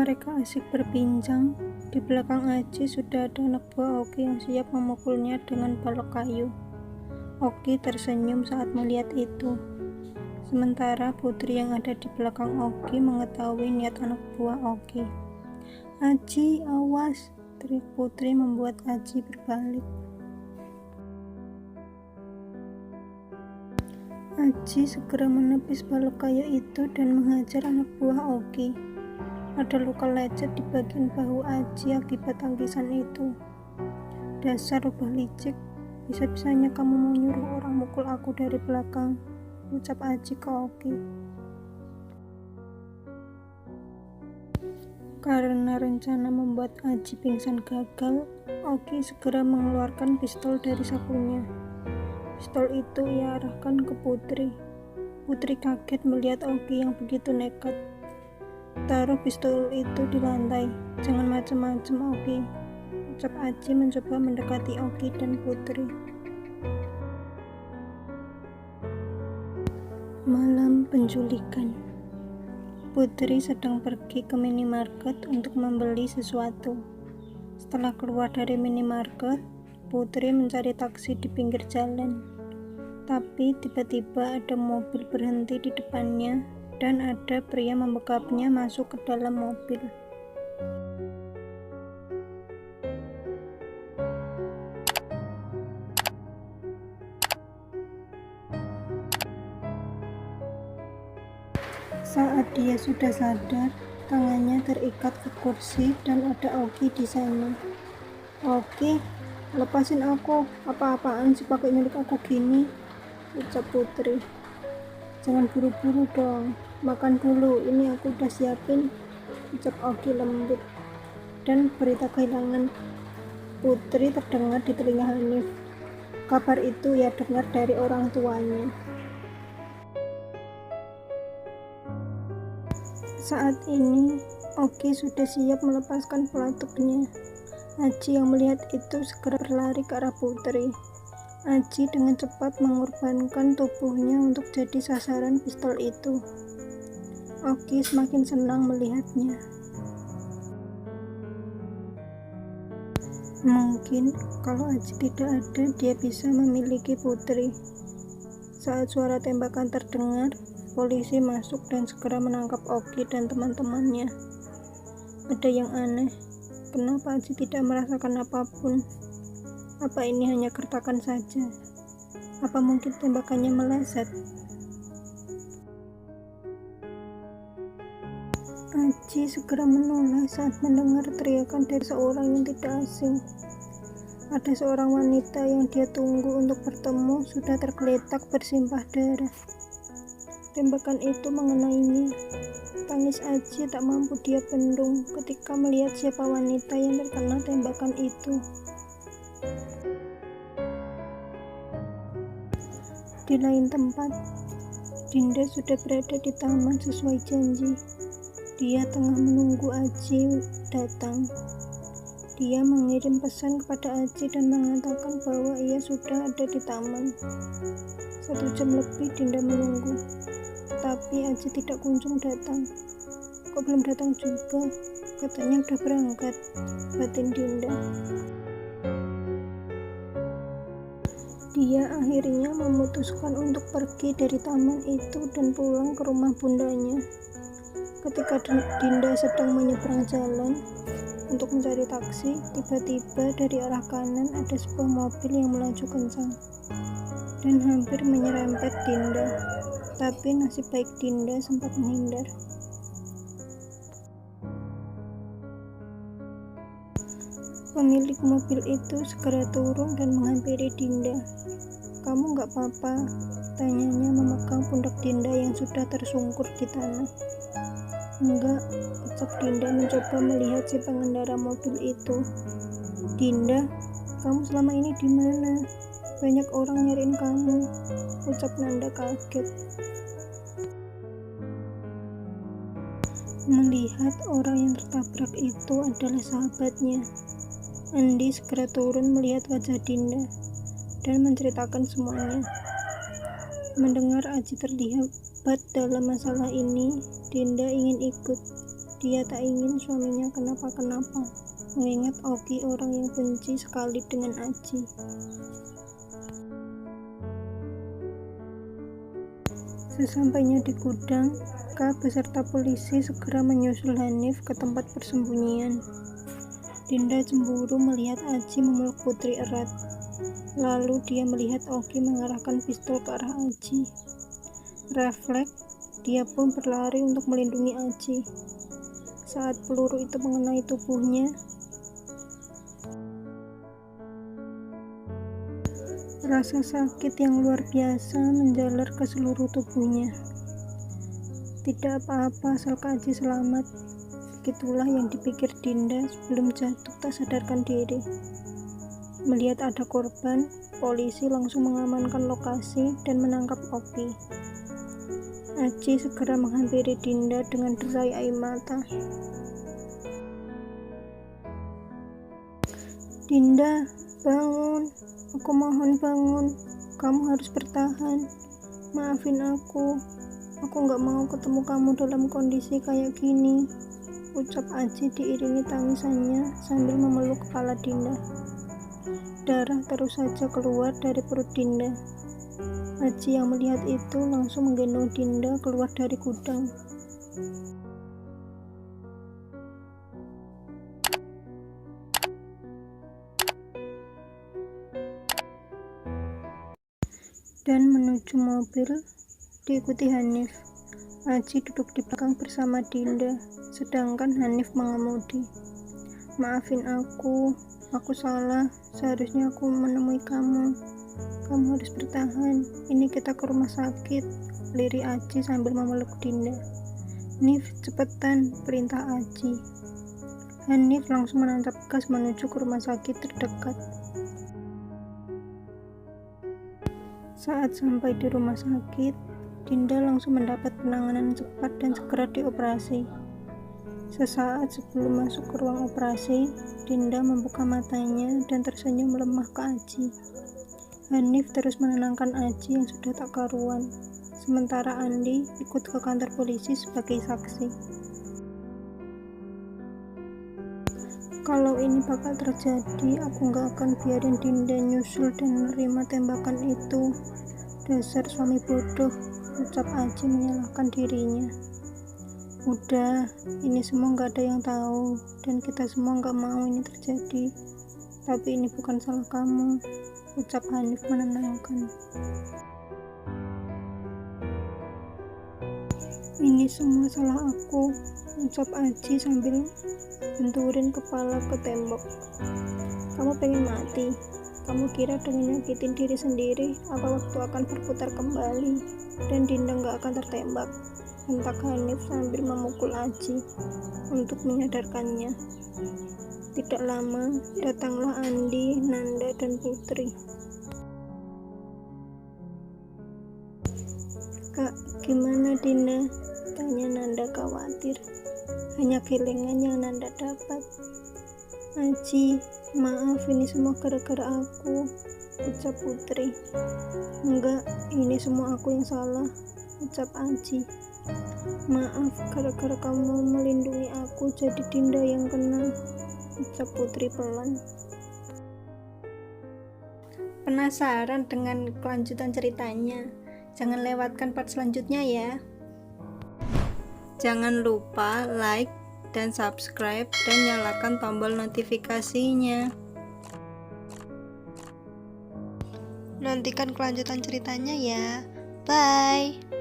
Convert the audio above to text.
Mereka asik berbincang. Di belakang Aji sudah ada anak buah Oki yang siap memukulnya dengan balok kayu. Oki tersenyum saat melihat itu. Sementara Putri yang ada di belakang Oki mengetahui niat anak buah Oki. "Aji, awas!" teriak Putri membuat Aji berbalik. Aji segera menepis balok kayu itu dan menghajar anak buah Oki. Ada luka lecet di bagian bahu Aji akibat tangkisan itu. "Dasar rubah licik, bisa-bisanya kamu mau nyuruh orang mukul aku dari belakang," ucap Aji ke Oki. Karena rencana membuat Aji pingsan gagal, Oki segera mengeluarkan pistol dari sakunya. Pistol itu ia arahkan ke Putri. Putri kaget melihat Oki yang begitu nekat. "Taruh pistol itu di lantai, jangan macam-macam Oki," ucap Aji mencoba mendekati Oki dan Putri. Malam penculikan. Putri sedang pergi ke minimarket untuk membeli sesuatu. Setelah keluar dari minimarket, Putri mencari taksi di pinggir jalan. Tapi tiba-tiba ada mobil berhenti di depannya dan ada pria membekapnya masuk ke dalam mobil. Saat dia sudah sadar, tangannya terikat ke kursi dan ada Oki di sana. "Oki, lepasin aku, apa-apaan sih pakai nyulik aku gini?" ucap Putri. "Jangan buru-buru dong, makan dulu, ini aku udah siapin," ucap Oki lembut. Dan berita kehilangan Putri terdengar di telinga Hanif. Kabar itu ia dengar dari orang tuanya. Saat ini, Oki sudah siap melepaskan pelatuknya. Aji yang melihat itu segera berlari ke arah Putri. Aji dengan cepat mengorbankan tubuhnya untuk jadi sasaran pistol itu. Oki semakin senang melihatnya. Mungkin kalau Aji tidak ada, dia bisa memiliki Putri. Saat suara tembakan terdengar, polisi masuk dan segera menangkap Oki dan teman-temannya. Ada yang aneh, kenapa Aji tidak merasakan apapun? Apa ini hanya gertakan saja? Apa mungkin tembakannya meleset? Aji segera menoleh saat mendengar teriakan dari seorang yang tidak asing. Ada seorang wanita yang dia tunggu untuk bertemu sudah tergeletak bersimpah darah. Tembakan itu mengenainya. Tangis Aji tak mampu dia bendung ketika melihat siapa wanita yang terkena tembakan itu. Di lain tempat, Dinda sudah berada di taman sesuai janji. Dia tengah menunggu Aji datang. Dia mengirim pesan kepada Aji dan mengatakan bahwa ia sudah ada di taman. 1 jam lebih Dinda menunggu, tapi Aji tidak kunjung datang. "Kok belum datang juga? Katanya udah berangkat," batin Dinda. Dia akhirnya memutuskan untuk pergi dari taman itu dan pulang ke rumah bundanya. Ketika Dinda sedang menyeberang jalan untuk mencari taksi, tiba-tiba dari arah kanan ada sebuah mobil yang melaju kencang dan hampir menyerempet Dinda. Tapi nasib baik Dinda sempat menghindar. Pemilik mobil itu segera turun dan menghampiri Dinda. "Kamu nggak apa-apa?" tanyanya memegang pundak Dinda yang sudah tersungkur di tanah. "Enggak," ucap Dinda mencoba melihat si pengendara mobil itu. "Dinda, kamu selama ini di mana? Banyak orang nyariin kamu," ucap Nanda kaget. Melihat orang yang tertabrak itu adalah sahabatnya, Andi segera turun melihat wajah Dinda dan menceritakan semuanya. Mendengar Aji terlibat dalam masalah ini, Dinda ingin ikut. Dia tak ingin suaminya kenapa-kenapa, mengingat Oki orang yang benci sekali dengan Aji. Sesampainya di gudang, K beserta polisi segera menyusul Hanif ke tempat persembunyian. Dinda cemburu melihat Aji memeluk Putri erat. Lalu dia melihat Oki mengarahkan pistol ke arah Aji. Refleks, dia pun berlari untuk melindungi Aji. Saat peluru itu mengenai tubuhnya, rasa sakit yang luar biasa menjalar ke seluruh tubuhnya. Tidak apa-apa asal Aji selamat. Begitulah yang dipikir Dinda sebelum jatuh tak sadarkan diri. Melihat ada korban, polisi langsung mengamankan lokasi dan menangkap Oki. Aji segera menghampiri Dinda dengan derai air mata. Dinda, bangun. Aku mohon bangun. Kamu harus bertahan. Maafin aku. Aku gak mau ketemu kamu dalam kondisi kayak gini, ucap Aji diiringi tangisannya sambil memeluk kepala Dinda. Darah terus saja keluar dari perut Dinda. Aji yang melihat itu langsung menggendong Dinda keluar dari gudang. Dan menuju mobil diikuti Hanif. Aji duduk di belakang bersama Dinda, sedangkan Hanif mengemudi. Maafin aku salah, seharusnya aku menemui kamu. Kamu harus bertahan, ini kita ke rumah sakit, lirik Aji sambil memeluk Dinda. Nif, cepetan, perintah Aji. Hanif langsung menancap gas menuju ke rumah sakit terdekat. Saat sampai di rumah sakit, Dinda langsung mendapat penanganan cepat dan segera dioperasi. Sesaat sebelum masuk ke ruang operasi, Dinda membuka matanya dan tersenyum lemah ke Aji. Hanif terus menenangkan Aji yang sudah tak karuan, sementara Andi ikut ke kantor polisi sebagai saksi. Kalau ini bakal terjadi, aku gak akan biarin Dinda nyusul dan menerima tembakan itu. Dasar suami bodoh, ucap Aji menyalahkan dirinya. Udah, ini semua gak ada yang tahu, dan kita semua gak mau ini terjadi. Tapi ini bukan salah kamu, ucap Hanif menenangkan. Ini semua salah aku, ucap Aji sambil benturin kepala ke tembok. Kamu pengen mati? Kamu kira dengan nyakitin diri sendiri, apa waktu akan berputar kembali, dan Dinda gak akan tertembak? Hentak Hanif sambil memukul Aji untuk menyadarkannya. Tidak lama, datanglah Andi, Nanda, dan Putri. Kak, gimana Dinda? Tanya Nanda khawatir. Hanya kelingan yang Nanda dapat. Aji, maaf ini semua gara-gara aku, ucap Putri. Enggak, ini semua aku yang salah, ucap Aji. Maaf, gara-gara kamu melindungi aku jadi Dinda yang kena, ucap Putri pelan. Penasaran dengan kelanjutan ceritanya? Jangan lewatkan part selanjutnya ya. Jangan lupa like dan subscribe dan nyalakan tombol notifikasinya. Nantikan kelanjutan ceritanya ya. Bye.